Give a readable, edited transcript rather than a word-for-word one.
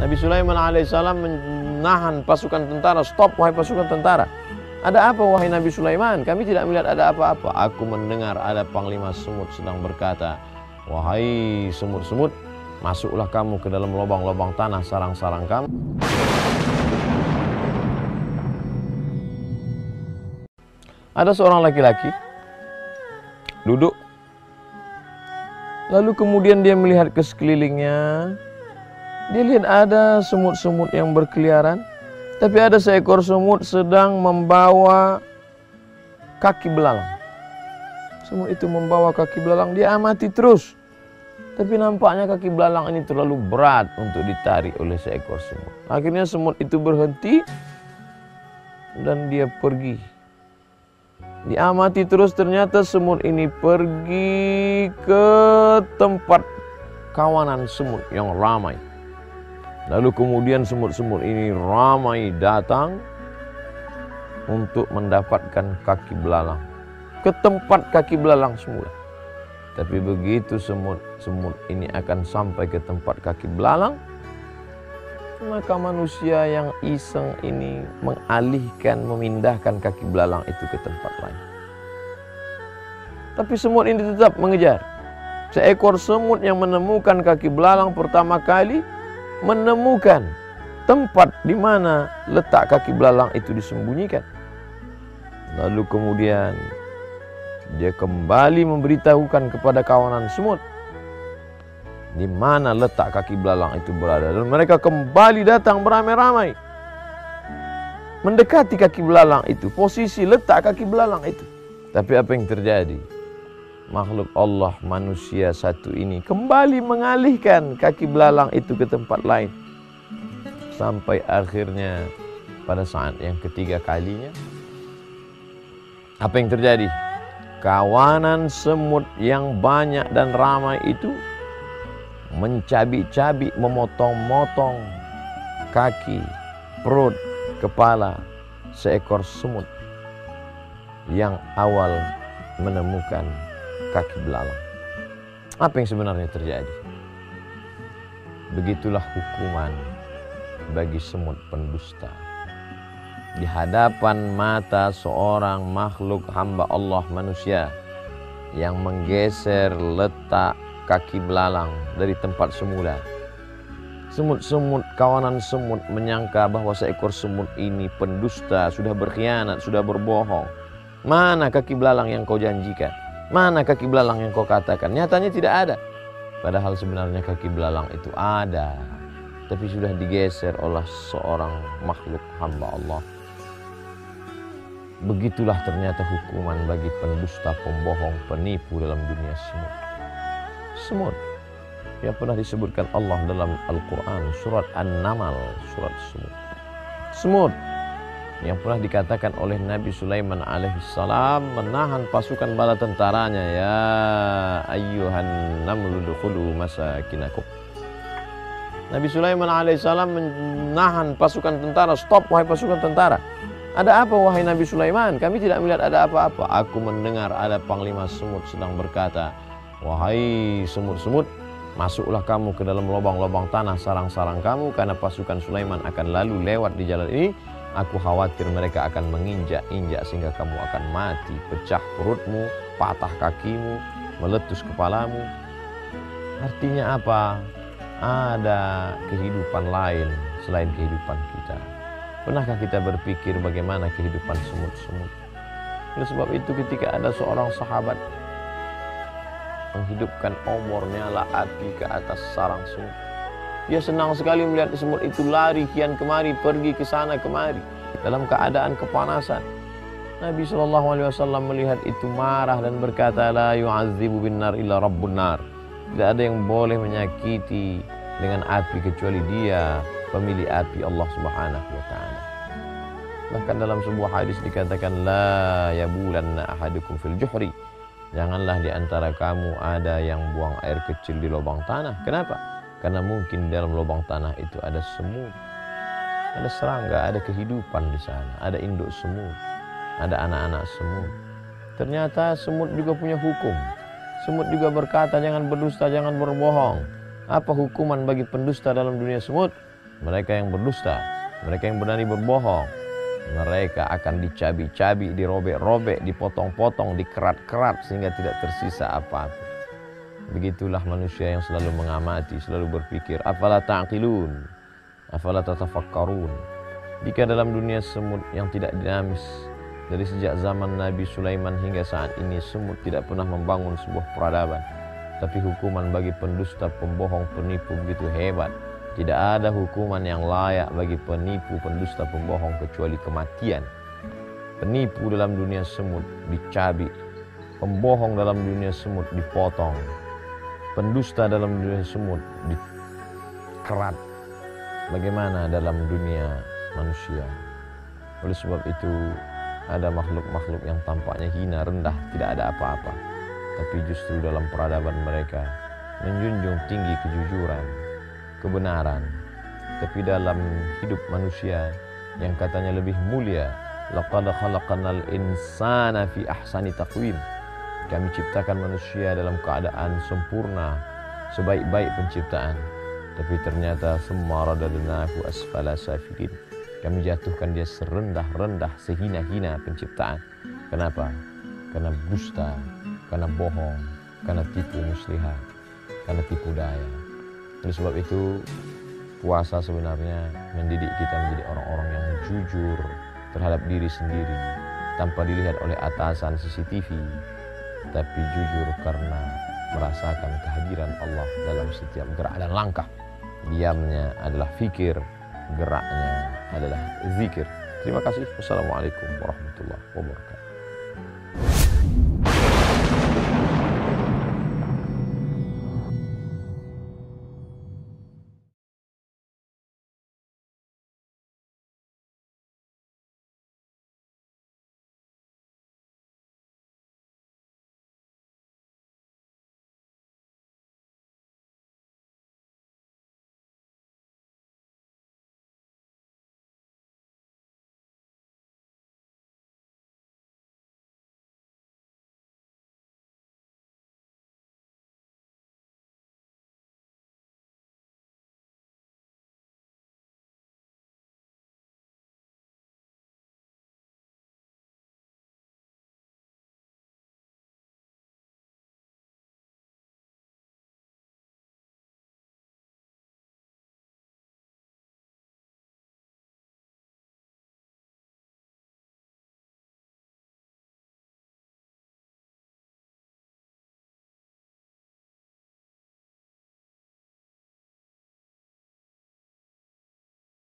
Nabi Sulaiman alaihissalam menahan pasukan tentara. Stop wahai pasukan tentara. Ada apa wahai Nabi Sulaiman? Kami tidak melihat ada apa-apa. Aku mendengar ada panglima semut sedang berkata, wahai semut-semut, masuklah kamu ke dalam lubang-lubang tanah sarang-sarang kamu. Ada seorang laki-laki duduk, lalu kemudian dia melihat ke sekelilingnya. Dia lihat ada semut-semut yang berkeliaran, tapi ada seekor semut sedang membawa kaki belalang. Semut itu membawa kaki belalang, dia amati terus. Tapi nampaknya kaki belalang ini terlalu berat untuk ditarik oleh seekor semut. Akhirnya semut itu berhenti dan dia pergi. Diamati terus, ternyata semut ini pergi ke tempat kawanan semut yang ramai. Lalu kemudian semut-semut ini ramai datang untuk mendapatkan kaki belalang. Ke tempat kaki belalang semula. Tapi begitu semut ini akan sampai ke tempat kaki belalang, maka manusia yang iseng ini mengalihkan, memindahkan kaki belalang itu ke tempat lain. Tapi semut ini tetap mengejar. Seekor semut yang menemukan kaki belalang pertama kali menemukan tempat di mana letak kaki belalang itu disembunyikan. Lalu kemudian dia kembali memberitahukan kepada kawanan semut di mana letak kaki belalang itu berada. Dan mereka kembali datang beramai-ramai mendekati kaki belalang itu, posisi letak kaki belalang itu. Tapi apa yang terjadi? Makhluk Allah, manusia satu ini kembali mengalihkan kaki belalang itu ke tempat lain. Sampai akhirnya pada saat yang ketiga kalinya, apa yang terjadi? Kawanan semut yang banyak dan ramai itu mencabik-cabik, memotong-motong kaki, perut, kepala seekor semut yang awal menemukan kaki belalang. Apa yang sebenarnya terjadi? Begitulah hukuman bagi semut pendusta. Di hadapan mata seorang makhluk hamba Allah, manusia, yang menggeser letak kaki belalang dari tempat semula. Semut-semut, kawanan semut menyangka bahwa seekor semut ini pendusta, sudah berkhianat, sudah berbohong. Mana kaki belalang yang kau janjikan? Mana kaki belalang yang kau katakan? Nyatanya tidak ada. Padahal sebenarnya kaki belalang itu ada, tapi sudah digeser oleh seorang makhluk hamba Allah. Begitulah ternyata hukuman bagi pendusta, pembohong, penipu dalam dunia semut. Semut yang pernah disebutkan Allah dalam Al-Quran, surat An-Naml, surat semut. Semut yang pernah dikatakan oleh Nabi Sulaiman alaihissalam menahan pasukan bala tentaranya, ya ayyuhan namlu dukhulu masakinakum. Nabi Sulaiman alaihissalam menahan pasukan tentara. Stop wahai pasukan tentara. Ada apa wahai Nabi Sulaiman? Kami tidak melihat ada apa-apa. Aku mendengar ada panglima semut sedang berkata, wahai semut-semut, masuklah kamu ke dalam lubang-lubang tanah sarang-sarang kamu, karena pasukan Sulaiman akan lalu lewat di jalan ini. Aku khawatir mereka akan menginjak-injak sehingga kamu akan mati, pecah perutmu, patah kakimu, meletus kepalamu. Artinya apa? Ada kehidupan lain selain kehidupan kita. Pernahkah kita berpikir bagaimana kehidupan semut-semut? Oleh sebab itu ketika ada seorang sahabat menghidupkan obor nyala api ke atas sarang semut, dia senang sekali melihat semut itu lari kian kemari, pergi ke sana kemari dalam keadaan kepanasan. Nabi SAW melihat itu marah dan berkata, la yu'adzibu bin nar illa rabbun nar. Tidak ada yang boleh menyakiti dengan api kecuali dia, pemilik api, Allah Subhanahu wa ta'ala. Bahkan dalam sebuah hadis dikatakan, la yabulanna ahadukum fil juhri. Janganlah di antara kamu ada yang buang air kecil di lubang tanah. Kenapa? Karena mungkin dalam lubang tanah itu ada semut, ada serangga, ada kehidupan di sana, ada induk semut, ada anak-anak semut. Ternyata semut juga punya hukum. Semut juga berkata, jangan berdusta, jangan berbohong. Apa hukuman bagi pendusta dalam dunia semut? mereka yang berdusta, mereka yang berani berbohong, mereka akan dicabi-cabi, dirobek-robek, dipotong-potong, dikerat-kerat sehingga tidak tersisa apa-apa. Begitulah manusia yang selalu mengamati, selalu berpikir, afala ta'qilun, afala tatafakkarun. Jika dalam dunia semut yang tidak dinamis, dari sejak zaman Nabi Sulaiman hingga saat ini, semut tidak pernah membangun sebuah peradaban. Tapi hukuman bagi pendusta, pembohong, penipu begitu hebat. Tidak ada hukuman yang layak bagi penipu, pendusta, pembohong kecuali kematian. Penipu dalam dunia semut dicabi, pembohong dalam dunia semut dipotong, pendusta dalam dunia semut dikerat. Bagaimana dalam dunia manusia? Oleh sebab itu ada makhluk-makhluk yang tampaknya hina, rendah, tidak ada apa-apa, tapi justru dalam peradaban mereka menjunjung tinggi kejujuran, kebenaran. Tapi dalam hidup manusia yang katanya lebih mulia, laqad khalaqnal insana fi ahsani taqwim, kami ciptakan manusia dalam keadaan sempurna, sebaik-baik penciptaan. Tapi ternyata summa radadnahu asfala safilin, kami jatuhkan dia serendah-rendah, sehina-hina penciptaan. Kenapa? Karena dusta, karena bohong, karena tipu muslihat, karena tipu daya. Oleh sebab itu, puasa sebenarnya mendidik kita menjadi orang-orang yang jujur terhadap diri sendiri, tanpa dilihat oleh atasan CCTV, tapi jujur karena merasakan kehadiran Allah dalam setiap gerak dan langkah. Diamnya adalah fikir, geraknya adalah zikir. Terima kasih. Wassalamualaikum warahmatullahi wabarakatuh.